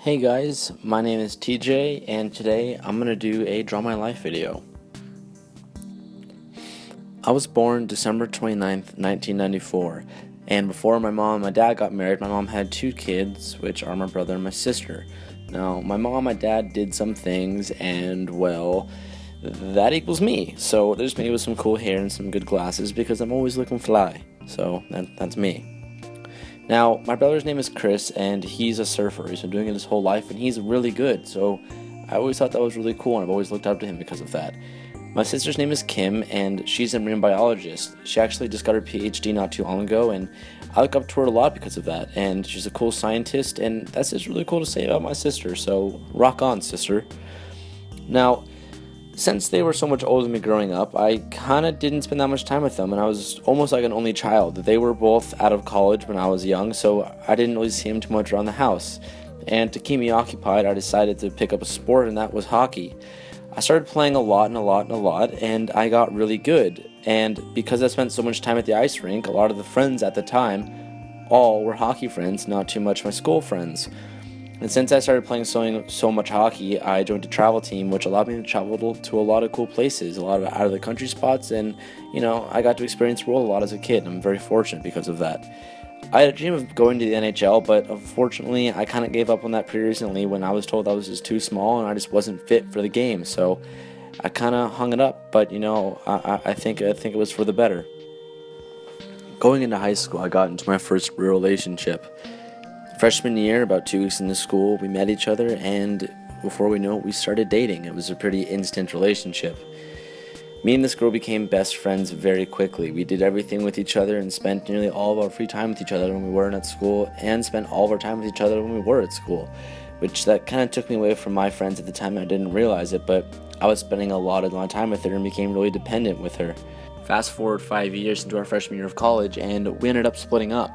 Hey guys, my name is TJ, and today I'm gonna do a Draw My Life video. I was born December 29th, 1994, and before my mom and my dad got married, my mom had two kids, which are my brother and my sister. Now, my mom and my dad did some things, and well, that equals me. So there's me with some cool hair and some good glasses because I'm always looking fly. So that's me. Now, my brother's name is Chris, and he's a surfer. He's been doing it his whole life, and he's really good. So I always thought that was really cool, and I've always looked up to him because of that. My sister's name is Kim, and she's a marine biologist. She actually just got her PhD not too long ago, and I look up to her a lot because of that. And she's a cool scientist, and that's just really cool to say about my sister. So rock on, sister. Now, since they were so much older than me growing up, I kind of didn't spend that much time with them, and I was almost like an only child. They were both out of college when I was young, so I didn't really see them too much around the house. And to keep me occupied, I decided to pick up a sport, and that was hockey. I started playing a lot, and I got really good. And because I spent so much time at the ice rink, a lot of the friends at the time all were hockey friends, not too much my school friends. And since I started playing so much hockey, I joined a travel team, which allowed me to travel to a lot of cool places, a lot of out of the country spots, and I got to experience the world a lot as a kid. I'm very fortunate because of that. I had a dream of going to the NHL, but unfortunately, I kind of gave up on that pretty recently when I was told I was just too small and I just wasn't fit for the game. So I kind of hung it up, but I think it was for the better. Going into high school, I got into my first real relationship. Freshman year, about 2 weeks into school, we met each other, and before we knew it, we started dating. It was a pretty instant relationship. Me and this girl became best friends very quickly. We did everything with each other and spent nearly all of our free time with each other when we weren't at school, and spent all of our time with each other when we were at school, which that kind of took me away from my friends at the time. I didn't realize it, but I was spending a lot of my time with her and became really dependent with her. Fast forward 5 years into our freshman year of college, and we ended up splitting up.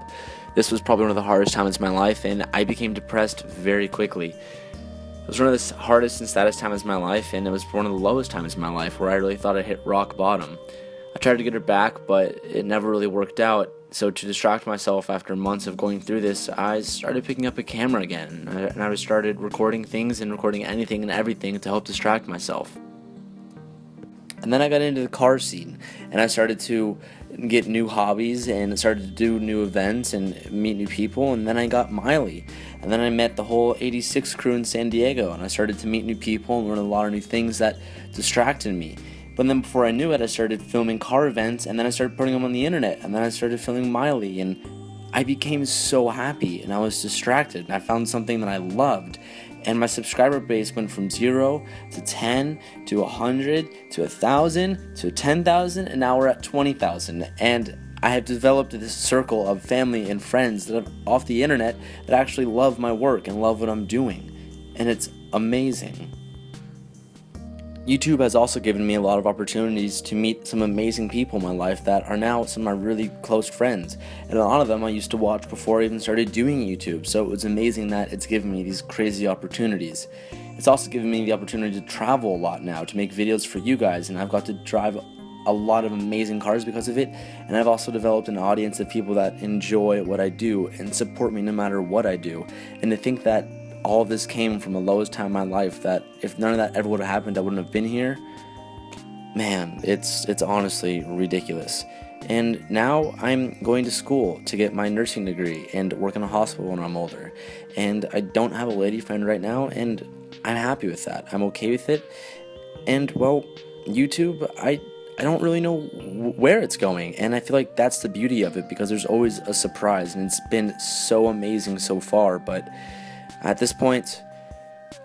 This was probably one of the hardest times in my life, and I became depressed very quickly. It was one of the hardest and saddest times of my life, and it was one of the lowest times in my life where I really thought I hit rock bottom. I tried to get her back, but it never really worked out. So to distract myself after months of going through this, I started picking up a camera again, and I started recording things and recording anything and everything to help distract myself. And then I got into the car scene, and I started to get new hobbies and started to do new events and meet new people. And then I got Miley, and then I met the whole 86 crew in San Diego, and I started to meet new people and learn a lot of new things that distracted me. But then before I knew it, I started filming car events, and then I started putting them on the internet, and then I started filming Miley, and I became so happy, and I was distracted, and I found something that I loved. And my subscriber base went from 0 to 10 to 100 to 1,000 to 10,000, and now we're at 20,000. And I have developed this circle of family and friends that are off the internet that actually love my work and love what I'm doing. And it's amazing. YouTube has also given me a lot of opportunities to meet some amazing people in my life that are now some of my really close friends. And a lot of them I used to watch before I even started doing YouTube. So it was amazing that it's given me these crazy opportunities. It's also given me the opportunity to travel a lot now, to make videos for you guys. And I've got to drive a lot of amazing cars because of it. And I've also developed an audience of people that enjoy what I do and support me no matter what I do. And to think that all of this came from the lowest time in my life, that if none of that ever would have happened, I wouldn't have been here. Man, it's honestly ridiculous. And now I'm going to school to get my nursing degree and work in a hospital when I'm older. And I don't have a lady friend right now, and I'm happy with that. I'm okay with it. And well, YouTube, I don't really know where it's going, and I feel like that's the beauty of it, because there's always a surprise, and it's been so amazing so far. But at this point,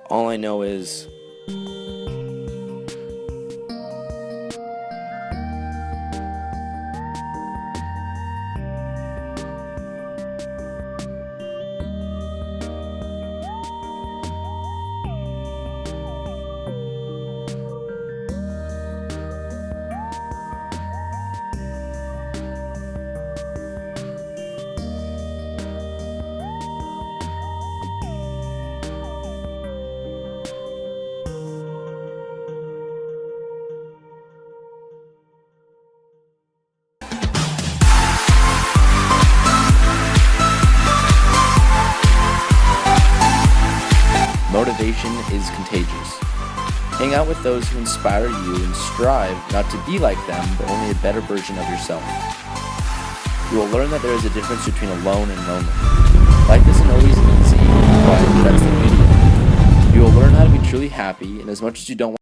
all I know is Motivation is contagious. Hang out with those who inspire you and strive not to be like them, but only a better version of yourself. You will learn that there is a difference between alone and lonely. Life isn't always easy, but that's the beauty of it. You will learn how to be truly happy, and as much as you don't